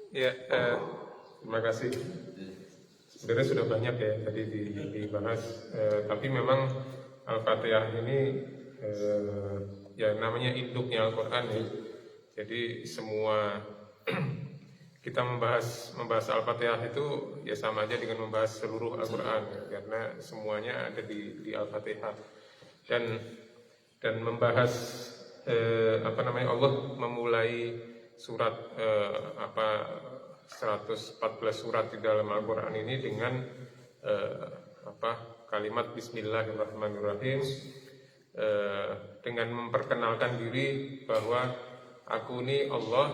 Ya, terima kasih. Sebenarnya sudah banyak ya tadi dibahas, tapi memang Al-Fatihah ini ya namanya induknya Al-Quran ya. Jadi semua kita membahas Al-Fatihah itu ya sama aja dengan membahas seluruh Al-Quran ya, karena semuanya ada di Al-Fatihah dan membahas Allah memulai surat 114 surat di dalam Al-Quran ini dengan kalimat Bismillahirrahmanirrahim, dengan memperkenalkan diri bahwa aku ini Allah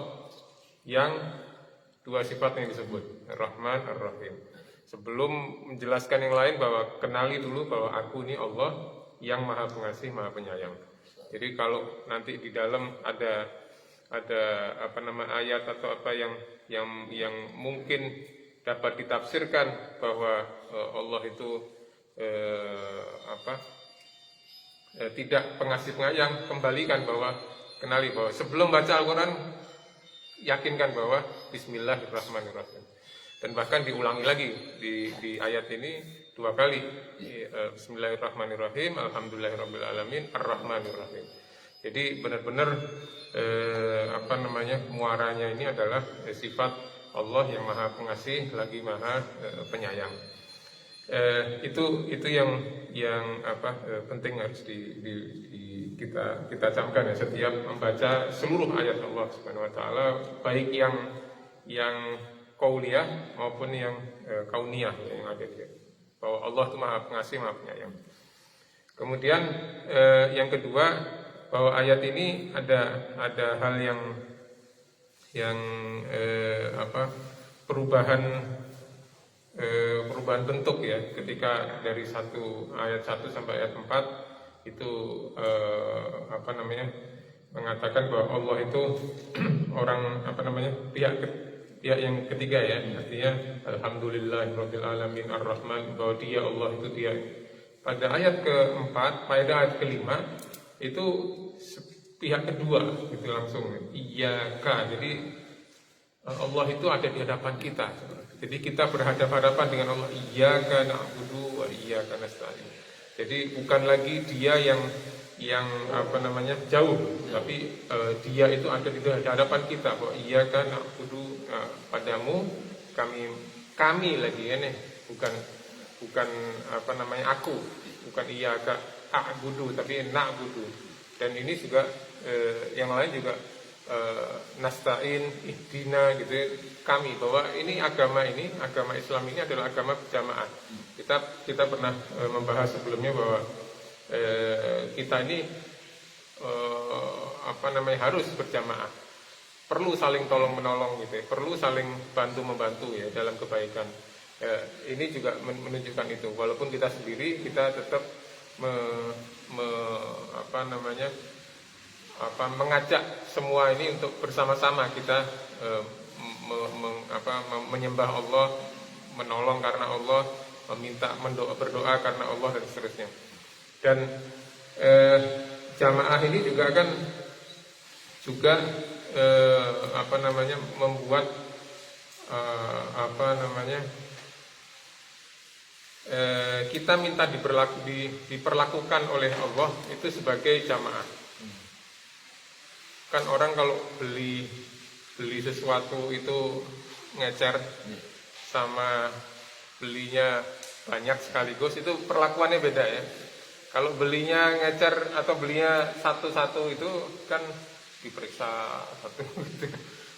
yang dua sifat yang disebut Ar-Rahman Ar-Rahim. Sebelum menjelaskan yang lain, bahwa kenali dulu bahwa aku ini Allah yang Maha Pengasih Maha Penyayang. Jadi kalau nanti di dalam ada ayat atau apa yang mungkin dapat ditafsirkan bahwa Allah itu tidak pengasih penyayang, kembalikan bahwa kenali bahwa sebelum baca Al-Quran yakinkan bahwa Bismillahirrahmanirrahim. Dan bahkan diulangi lagi di ayat ini 2 kali, Bismillahirrahmanirrahim, Alhamdulillahirrabbilalamin, Ar-Rahmanirrahim. Jadi benar-benar muaranya ini adalah sifat Allah yang Maha Pengasih lagi Maha Penyayang. Itu yang penting harus kita camkan ya setiap membaca seluruh ayat Allah Subhanahu wa taala, baik yang qauliyah maupun yang kauniyah yang ada dia. Bahwa Allah itu Maha Pengasih, Maha Penyayang. Kemudian yang kedua, bahwa ayat ini ada hal yang perubahan bentuk ya, ketika dari ayat 1 sampai ayat 4 itu mengatakan bahwa Allah itu orang pihak yang ketiga ya, artinya Alhamdulillahirabbil alamin Ar-Rahman, bahwa dia Allah itu dia. Pada ayat keempat, pada ayat kelima itu pihak kedua itu langsung Iyyaka. Jadi Allah itu ada di hadapan kita. Jadi kita berhadapan-hadapan dengan Allah. Iyyaka na'budu wa iyyaka nasta'in. Jadi bukan lagi dia yang jauh, tapi dia itu ada di hadapan kita. Bahwa iyyaka na'budu, padamu kami lagi ya nih, bukan aku, bukan iyyaka a'budu tapi na'budu. Dan ini juga yang lain juga nasta'in, ihdina gitu ya, kami, bahwa ini agama Islam ini adalah agama berjamaah. Kita pernah membahas sebelumnya bahwa kita ini harus berjamaah, perlu saling tolong menolong gitu ya, perlu saling bantu membantu ya dalam kebaikan. Ini juga menunjukkan itu, walaupun kita sendiri kita tetap mengajak semua ini untuk bersama-sama kita menyembah Allah, menolong karena Allah, berdoa karena Allah dan seterusnya. Dan jamaah ini juga kan membuat kita minta diperlakukan oleh Allah itu sebagai jamaah. Kan orang kalau beli sesuatu itu ngecer sama belinya banyak sekaligus, itu perlakuannya beda ya. Kalau belinya ngecer atau belinya satu-satu itu kan diperiksa satu gitu.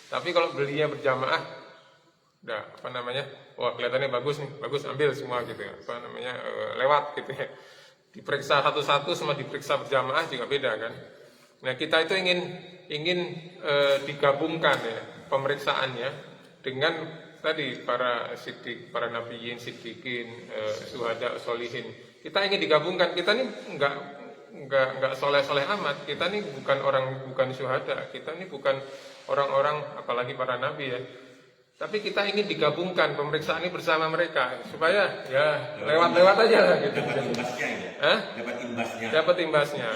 Tapi kalau belinya berjamaah, wah kelihatannya bagus nih, bagus ambil semua gitu ya, lewat gitu ya. Diperiksa satu-satu sama diperiksa berjamaah juga beda kan. Nah kita itu ingin digabungkan ya pemeriksaannya dengan tadi para nabiyin, siddiqin, syuhada, sholihin. Kita ingin digabungkan. Kita ini enggak soleh-soleh amat. Kita ini bukan syuhada. Kita ini bukan orang-orang apalagi para nabi ya. Tapi kita ingin digabungkan pemeriksaan ini bersama mereka supaya ya lewat-lewat aja lah gitu. Dapat imbasnya ya? Dapat imbasnya. Dapat imbasnya.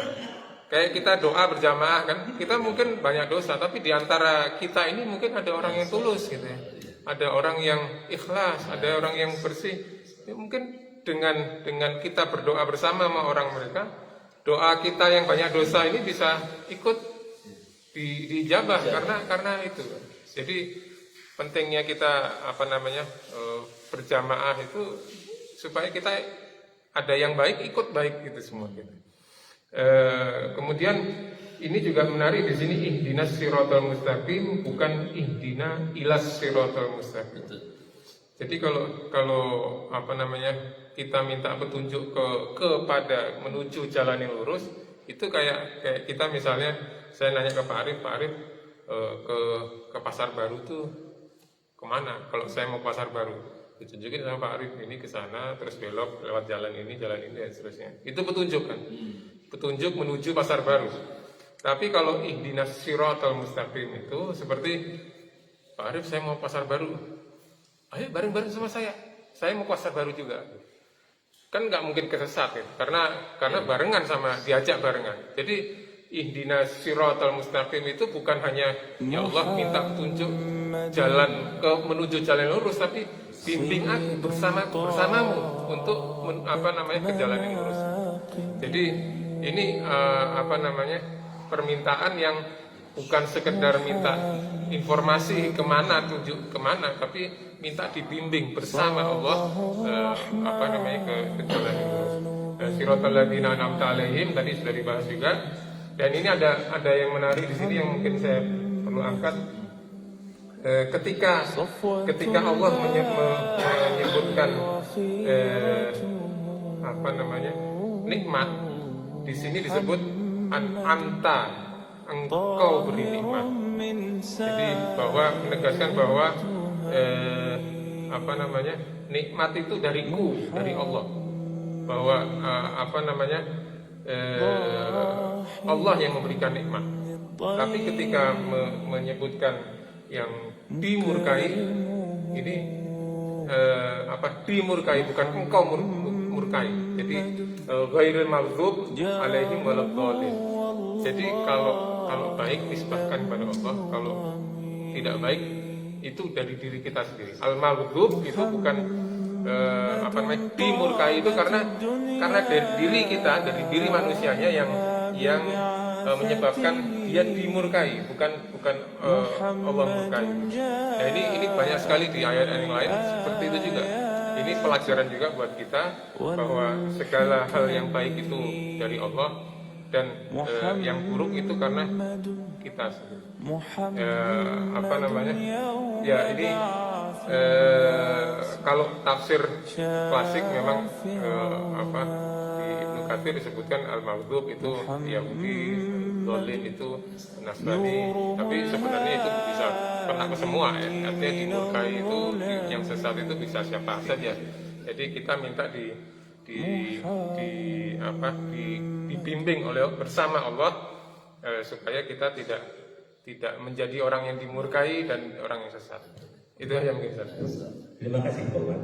Kayak kita doa berjamaah kan, kita mungkin banyak dosa, tapi di antara kita ini mungkin ada orang yang tulus gitu ya. Ada orang yang ikhlas, ada orang yang bersih. Ya, mungkin dengan kita berdoa bersama sama orang mereka, doa kita yang banyak dosa ini bisa ikut dijabah karena itu. Jadi pentingnya kita berjamaah itu supaya kita ada yang baik ikut baik gitu semua gitu. Kemudian ini juga menarik di sini ihdinas siratal mustaqim bukan ihdina ilas siratal mustaqim. Jadi kalau kita minta petunjuk kepada menuju jalan yang lurus, itu kayak kita misalnya saya nanya ke Pak Arif ke Pasar Baru tuh kemana? Kalau saya mau Pasar Baru, ditunjukin sama Pak Arif ini ke sana, terus belok lewat jalan ini dan seterusnya. Itu petunjuk kan? Petunjuk menuju Pasar Baru. Tapi kalau ihdinas siratal mustaqim itu seperti Pak Arif saya mau Pasar Baru, ayo bareng-bareng sama saya mau Pasar Baru juga. Kan nggak mungkin kesesat ya, karena barengan sama diajak barengan. Jadi ihdinas siratal mustaqim itu bukan hanya ya Allah minta petunjuk jalan menuju jalan lurus, tapi bimbing aku bersamamu untuk ke jalan yang lurus. Jadi ini permintaan yang bukan sekedar minta informasi tunjuk kemana, tapi minta dibimbing bersama Allah ke jalan yang lurus. Siratal ladzina an'amta 'alaihim tadi sudah dibahas juga. Dan ini ada yang menarik di sini yang mungkin saya perlu angkat. Ketika Allah menyebutkan nikmat, di sini disebut anta, engkau beri nikmat. Jadi menegaskan bahwa nikmat itu dariku, dari Allah. Bahwa Allah yang memberikan nikmat. Tapi ketika menyebutkan yang dimurkai, ini dimurkai bukan engkau murkai. Jadi ghairil maghdub alaihim waladdallin. Jadi kalau baik nisbahkan kepada Allah, kalau tidak baik itu dari diri kita sendiri. Al maghdub itu bukan dimurkai itu karena dari diri kita, dari diri manusianya yang menyebabkan dia dimurkai, bukan Allah murkai. Nah ini banyak sekali di ayat yang lain seperti itu juga. Ini pelajaran juga buat kita bahwa segala hal yang baik itu dari Allah dan yang buruk itu karena kita sendiri. Ini kalau tafsir klasik memang di Ibnu Katsir disebutkan al-maghdub itu Yahudi, Dhalin itu Nasrani, tapi sebenarnya itu bisa kena ke semua ya. Artinya dimurkai itu yang sesat itu bisa siapa saja. Jadi kita minta dibimbing oleh bersama Allah supaya kita tidak menjadi orang yang dimurkai dan orang yang sesat. Itu yang mungkin. Terima kasih Bapak.